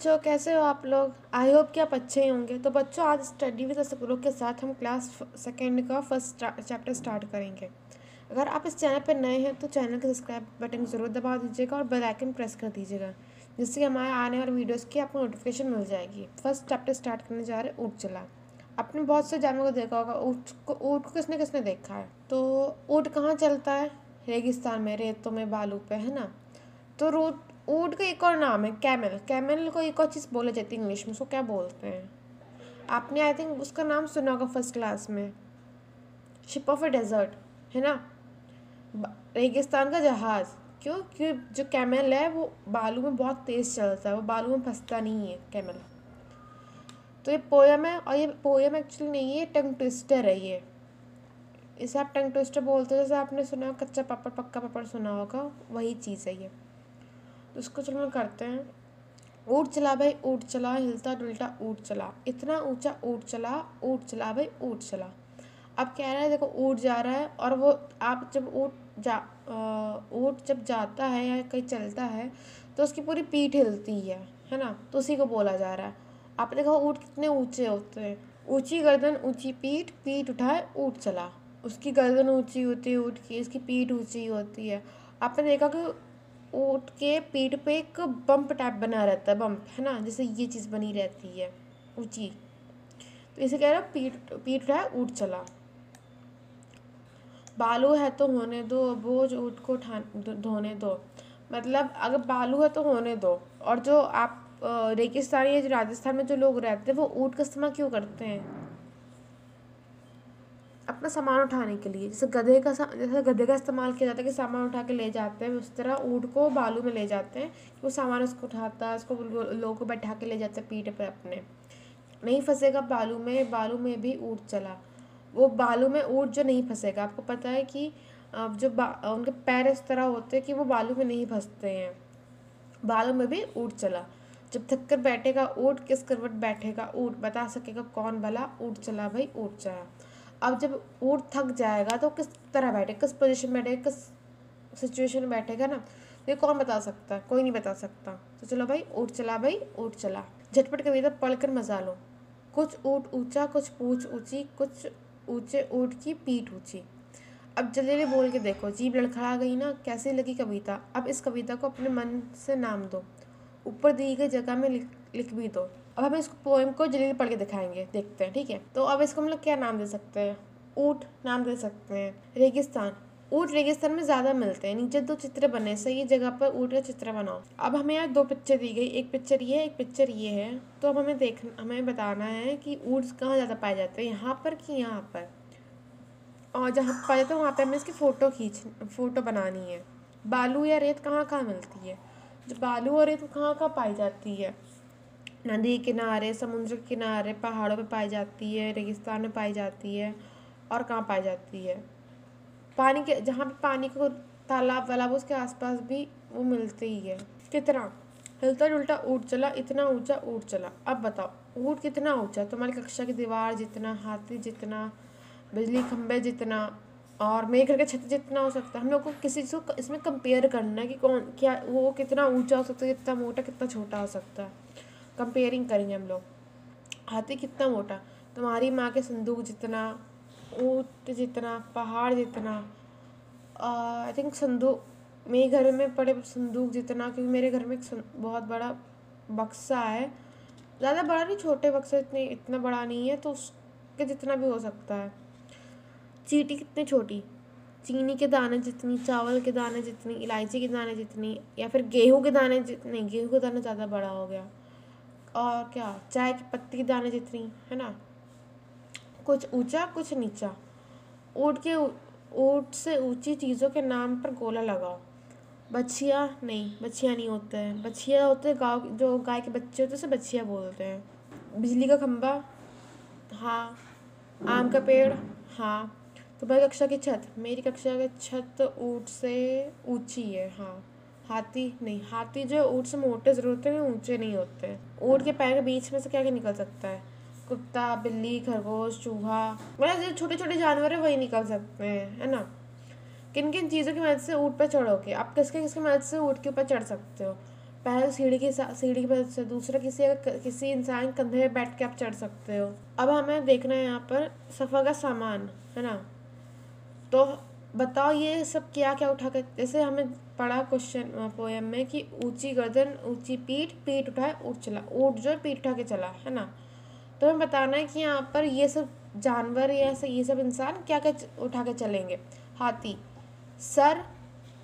बच्चों, कैसे हो आप लोग? आई होप कि आप अच्छे ही होंगे। तो बच्चों, आज स्टडी विद सप्रो के साथ हम क्लास सेकेंड का फर्स्ट चैप्टर स्टार्ट करेंगे। अगर आप इस चैनल पर नए हैं तो चैनल के सब्सक्राइब बटन ज़रूर दबा दीजिएगा और बेल आइकन प्रेस कर दीजिएगा, जिससे हमारे आने वाले वीडियोज़ की आपको नोटिफिकेशन मिल जाएगी। फर्स्ट चैप्टर स्टार्ट करने जा रहे ऊँट चला। आपने बहुत से जानवरों को देखा होगा। ऊँट को किसने किसने देखा है? तो ऊँट कहाँ चलता है? रेगिस्तान में, रेतों में, बालू पे, है ना। तो ऊँट का एक और नाम है कैमल। कैमल को एक और चीज़ बोला जाती है इंग्लिश में, उसको क्या बोलते हैं? आपने आई थिंक उसका नाम सुना होगा फर्स्ट क्लास में। शिप ऑफ अ डेजर्ट, है ना। रेगिस्तान का जहाज़। क्यों? क्योंकि जो कैमल है वो बालू में बहुत तेज़ चलता है, वो बालू में फंसता नहीं है कैमल। तो ये पोयम है, और ये पोयम एक्चुअली नहीं है, टंग ट्विस्टर है ये। इसे आप टंग ट्विस्टर बोलते हो। जैसे आपने सुना कच्चा पापड़ पक्का पापड़ सुना होगा, वही चीज़ है ये। तो उसको चलो करते हैं। ऊँट चला भाई ऊँट चला, हिलता डुलता ऊँट चला, इतना ऊंचा ऊँट चला, ऊँट चला भाई ऊँट चला। अब कह रहा है, देखो ऊँट जा रहा है, और वो आप जब ऊँट जब जाता है या कहीं चलता है तो उसकी पूरी पीठ हिलती है ना। तो उसी को बोला जा रहा है। आपने देखा ऊँट कितने ऊंचे होते हैं। ऊंची गर्दन ऊंची पीठ, पीठ उठाए ऊँट चला। उसकी गर्दन ऊंची होती है ऊँट की, इसकी पीठ ऊंची होती है। आपने देखा कि ऊँट के पीठ पे एक बम्प टाइप बना रहता है, बम्प, है ना, जैसे ये चीज़ बनी रहती है ऊंची। तो इसे कह रहा है पीठ पीठ उठाए ऊँट चला। बालू है तो होने दो, बोझ ऊँट को धोने दो। मतलब अगर बालू है तो होने दो। और जो आप रेगिस्तान या जो राजस्थान में जो लोग रहते हैं वो ऊँट का इस्तेमाल क्यों करते हैं? अपना सामान उठाने के लिए। जैसे गधे का इस्तेमाल किया जाता है कि सामान उठा के ले जाते हैं, उस तरह ऊँट को बालू में ले जाते हैं कि वो सामान उसको उठाता है, उसको लोगों को बैठा के ले जाते हैं पीठ पर अपने। नहीं फंसेगा बालू में, बालू में भी ऊँट चला। वो बालू में ऊँट जो नहीं फंसेगा। आपको पता है कि उनके पैर इस तरह होते हैं कि वो बालू में नहीं फंसते हैं। बालों में भी ऊँट चला। जब थक कर बैठेगा ऊँट, किस करवट बैठेगा ऊँट, बता सकेगा कौन भला, ऊँट चला भाई ऊँट चला। अब जब ऊँट थक जाएगा तो किस तरह बैठेगा, किस पोजीशन में बैठेगा, किस सिचुएशन में बैठेगा ना। ये कौन बता सकता है? कोई नहीं बता सकता। तो चलो भाई ऊँट चला भाई ऊँट चला। झटपट कविता पढ़कर मजा लो। कुछ ऊँट ऊंचा, कुछ पूंछ ऊंची, कुछ ऊंचे ऊँट की पीठ ऊंची। अब जल्दी जल्दी बोल के देखो, जीभ लड़खड़ा गई ना? कैसी लगी कविता? अब इस कविता को अपने मन से नाम दो, ऊपर दी गई जगह में लिख भी दो। अब हम इस पोएम को जल्दी पढ़ के दिखाएंगे, देखते हैं, ठीक है। तो अब इसको हम लोग क्या नाम दे सकते हैं? ऊँट नाम दे सकते हैं। रेगिस्तान, ऊँट रेगिस्तान में ज़्यादा मिलते हैं। नीचे दो चित्र बने, सही जगह पर ऊँट का चित्र बनाओ। अब हमें यहाँ दो पिक्चर दी गई, एक पिक्चर ये है, एक पिक्चर ये है। तो अब हमें बताना है कि ऊँट कहाँ ज़्यादा पाए जाते हैं, यहाँ पर कि यहाँ पर। और जहाँ पाए जाते हैं वहाँ पे हमें इसकी फ़ोटो बनानी है। बालू या रेत कहाँ कहाँ मिलती है? जो बालू और रेत कहाँ कहाँ पाई जाती है? नदी किनारे, समुद्र के किनारे, पहाड़ों पे पाई जाती है, रेगिस्तान में पाई जाती है। और कहाँ पाई जाती है? पानी के, जहाँ पे पानी को तालाब वालाब उसके आसपास भी वो मिलती ही है। कितना? हिलता डुलता ऊँट चला, इतना ऊंचा ऊँट चला। अब बताओ ऊँट कितना ऊंचा? तुम्हारी कक्षा की दीवार जितना, हाथी जितना, बिजली खंभे जितना, और मेरे घर के छत जितना हो सकता है। हम लोग को किसी चीज़ को इसमें कंपेयर करना है कि कौन क्या वो कितना ऊंचा हो सकता है, कितना मोटा, कितना छोटा हो सकता है। कंपेयरिंग करेंगे हम लोग। हाथी कितना मोटा? तुम्हारी माँ के संदूक जितना, ऊँट जितना, पहाड़ जितना। आई थिंक संदूक, मेरे घर में पड़े संदूक जितना, क्योंकि मेरे घर में एक बहुत बड़ा बक्सा है। ज़्यादा बड़ा नहीं, छोटे बक्से इतना बड़ा नहीं है, तो उसके जितना भी हो सकता है। चींटी कितनी छोटी? चीनी के दाने जितनी, चावल के दाने जितनी, इलायची के दाने जितनी, या फिर गेहूं के दाने जितने। गेहूं के दाने ज़्यादा बड़ा हो गया। और क्या, चाय की पत्ती के दाने जितनी, है ना। कुछ ऊंचा कुछ नीचा। ऊँट से ऊंची चीज़ों के नाम पर गोला लगाओ। बछिया नहीं, बछिया नहीं होते हैं। बछिया होते हैं गाँव, जो गाय के बच्चे होते हैं उसे बछिया बोलते हैं। बिजली का खंभा, हाँ। आम का पेड़, हाँ। तुम्हारी कक्षा की छत, मेरी कक्षा की छत ऊँट से ऊंची है, हाँ। हाथी नहीं, हाथी जो ऊँट से मोटे ज़रूर होते हैं, ऊंचे नहीं होते हैं। ऊँट के पैर के बीच में से क्या क्या निकल सकता है? कुत्ता, बिल्ली, खरगोश, चूहा, मतलब जो छोटे छोटे जानवर है वही निकल सकते हैं, है ना। किन किन चीज़ों की मदद से ऊँट पर चढ़ोगे? आप किसके किसकी मदद से ऊँट के ऊपर चढ़ सकते हो? पहले सीढ़ी की मदद से दूसरा किसी इंसान के कंधे पे बैठ के आप चढ़ सकते हो। अब हमें देखना है यहाँ पर सफ़र का सामान, है ना। तो बताओ ये सब क्या क्या उठा के, जैसे हमें पढ़ा क्वेश्चन पोएम में कि ऊंची गर्दन ऊंची पीठ, पीठ उठाए ऊँट चला, ऊँट जो है पीठ उठा के चला, है ना। तो हमें बताना है कि यहाँ पर ये सब जानवर या ये सब इंसान क्या क्या उठा के चलेंगे। हाथी सर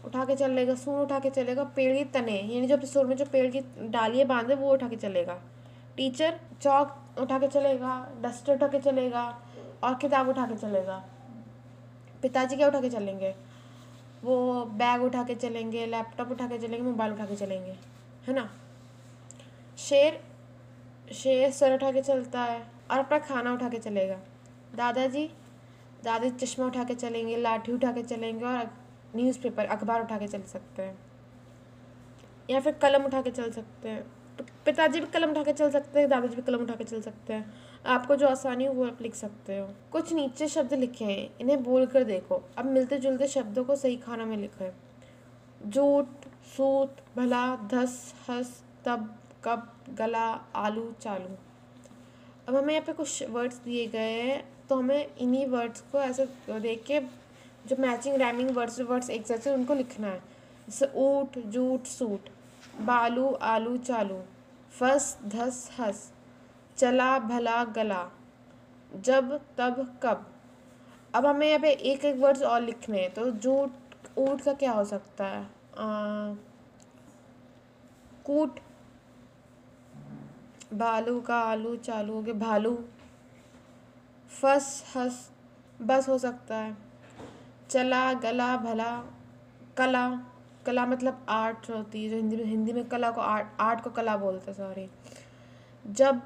उठा के चलेगा, सूंड उठा के चलेगा, पेड़ के तने यानी जो अपने सूंड में जो पेड़ की डालियाँ बांधे वो उठा के चलेगा। टीचर चौक उठा के चलेगा, डस्टर उठा के चलेगा और किताब उठा के चलेगा। पिताजी क्या उठा के चलेंगे, वो बैग उठा के चलेंगे, लैपटॉप उठा के चलेंगे, मोबाइल उठा के चलेंगे, है ना। शेर सर उठा के चलता है और अपना खाना उठा के चलेगा। दादाजी चश्मा उठा के चलेंगे, लाठी उठा के चलेंगे और न्यूज़पेपर अखबार उठा के चल सकते हैं, या फिर कलम उठा के चल सकते हैं। तो पिताजी भी कलम उठा के चल सकते हैं, दादाजी भी कलम उठा के चल सकते हैं। आपको जो आसानी हो वो आप लिख सकते हो। कुछ नीचे शब्द लिखे हैं, इन्हें बोल कर देखो। अब मिलते जुलते शब्दों को सही खाना में लिखो। झूठ, सूत, भला, धस, हंस, तब, कब, गला, आलू, चालू। अब हमें यहाँ पे कुछ वर्ड्स दिए गए हैं, तो हमें इन्हीं वर्ड्स को ऐसे देख के जो मैचिंग राइमिंग वर्ड्स एक जैसे उनको लिखना है। जैसे ऊट, जूट, सूट, बालू, आलू, चालू, फस, धस, हंस, चला, भला, गला, जब, तब, कब। अब हमें यहाँ पे एक एक वर्ड्स और लिखने हैं। तो जूट ऊट का क्या हो सकता है, कूट। भालू का आलू चालू हो गया भालू। फस हंस बस हो सकता है। चला, गला, भला, कला। कला मतलब आर्ट होती है, जो हिंदी में कला को आर्ट को कला बोलते हैं, सॉरी। जब,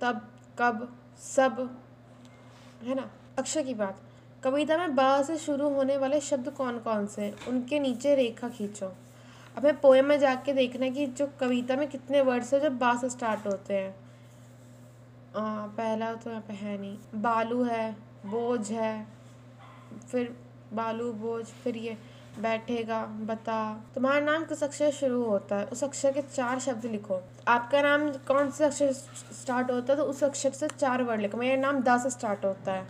तब, कब, सब, है ना। अक्षर की बात, कविता में ब से शुरू होने वाले शब्द कौन कौन से हैं, उनके नीचे रेखा खींचो। अब हमें पोएम में जाके देखना है कि जो कविता में कितने वर्ड्स हैं जो बा से स्टार्ट होते हैं। पहला तो यहाँ पे है नहीं, बालू है, बोझ है, फिर बालू बोझ, फिर ये बैठेगा, बता। तुम्हारा नाम किस अक्षर से शुरू होता है, उस अक्षर के 4 शब्द लिखो। आपका नाम कौन से अक्षर से स्टार्ट होता है, तो उस अक्षर से 4 वर्ड लिखो। मेरा नाम दा से स्टार्ट होता है।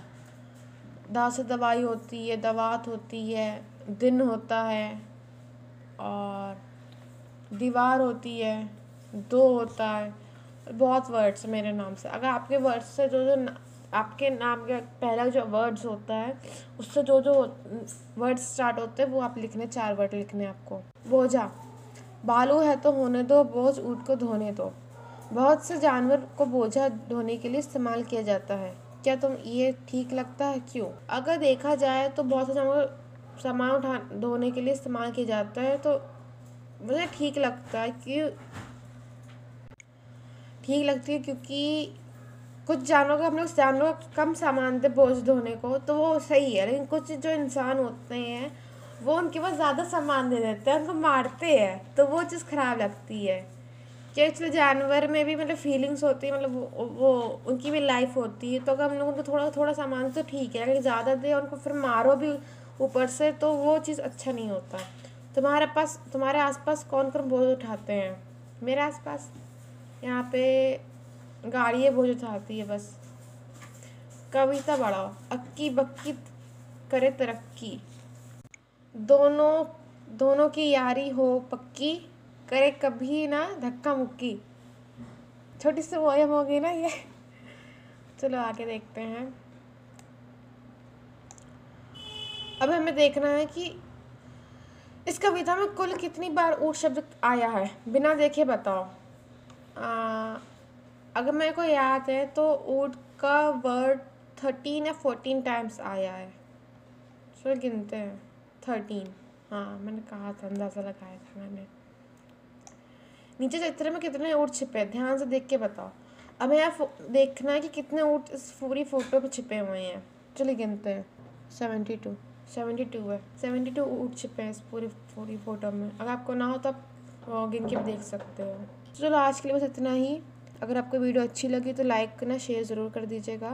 दा से दवाई होती है, दवात होती है, दिन होता है, और दीवार होती है, दो होता है। बहुत वर्ड्स मेरे नाम से। अगर आपके वर्ड्स से जो आपके नाम के पहला जो वर्ड्स होता है उससे जो वर्ड्स स्टार्ट होते हैं वो आप लिखने, 4 वर्ड लिखने आपको। बोझा, बालू है तो होने दो, बोझ ऊँट को धोने दो। बहुत से जानवर को बोझा ढोने के लिए इस्तेमाल किया जाता है, क्या तुम ये ठीक लगता है, क्यों? अगर देखा जाए तो बहुत से जानवर सामान धोने के लिए इस्तेमाल किया जाता है, तो मुझे ठीक लगता है क्योंकि कुछ जानवरों को, हम लोग जानवरों को कम सामान दे बोझ धोने को तो वो सही है, लेकिन कुछ जो इंसान होते हैं वो उनके पास ज़्यादा सामान दे देते हैं, उनको मारते हैं, तो वो चीज़ ख़राब लगती है। कि एक्चुअली जानवर में भी मतलब फीलिंग्स होती है, मतलब वो उनकी भी लाइफ होती है। तो अगर हम लोग उनको थोड़ा थोड़ा सामान तो ठीक है, अगर ज़्यादा दे उनको फिर मारो भी ऊपर से, तो वो चीज़ अच्छा नहीं होता। तुम्हारे आसपास कौन कौन बोझ उठाते हैं? मेरे आसपास यहाँ पे गाड़ियाँ बोझ उठाती है बस। कविता बढ़ाओ, अक्की बक्की करे तरक्की, दोनों की यारी हो पक्की, करे कभी ना धक्का मुक्की। छोटी सी पोयम हो गई ना ये। चलो आगे देखते हैं। अब हमें देखना है कि इस कविता में कुल कितनी बार ऊँट शब्द आया है, बिना देखे बताओ। अगर मेरे को याद है तो ऊँट का वर्ड 13 या 14 टाइम्स आया है। चलो गिनते हैं। 13, हाँ मैंने कहा था, अंदाज़ा लगाया था मैंने। नीचे चित्र में कितने ऊँट छिपे हैं, ध्यान से देख के बताओ। अब यहाँ देखना है कि कितने ऊँट इस पूरी फोटो पे छिपे हुए हैं। चलिए गिनते हैं। 72 है। 72 ऊँट छिपे हैं इस पूरी फोटो में। अगर आपको ना हो तो आप गिन के भी देख सकते हो। चलो आज के लिए बस इतना ही। अगर आपको वीडियो अच्छी लगी तो लाइक करना, शेयर ज़रूर कर दीजिएगा।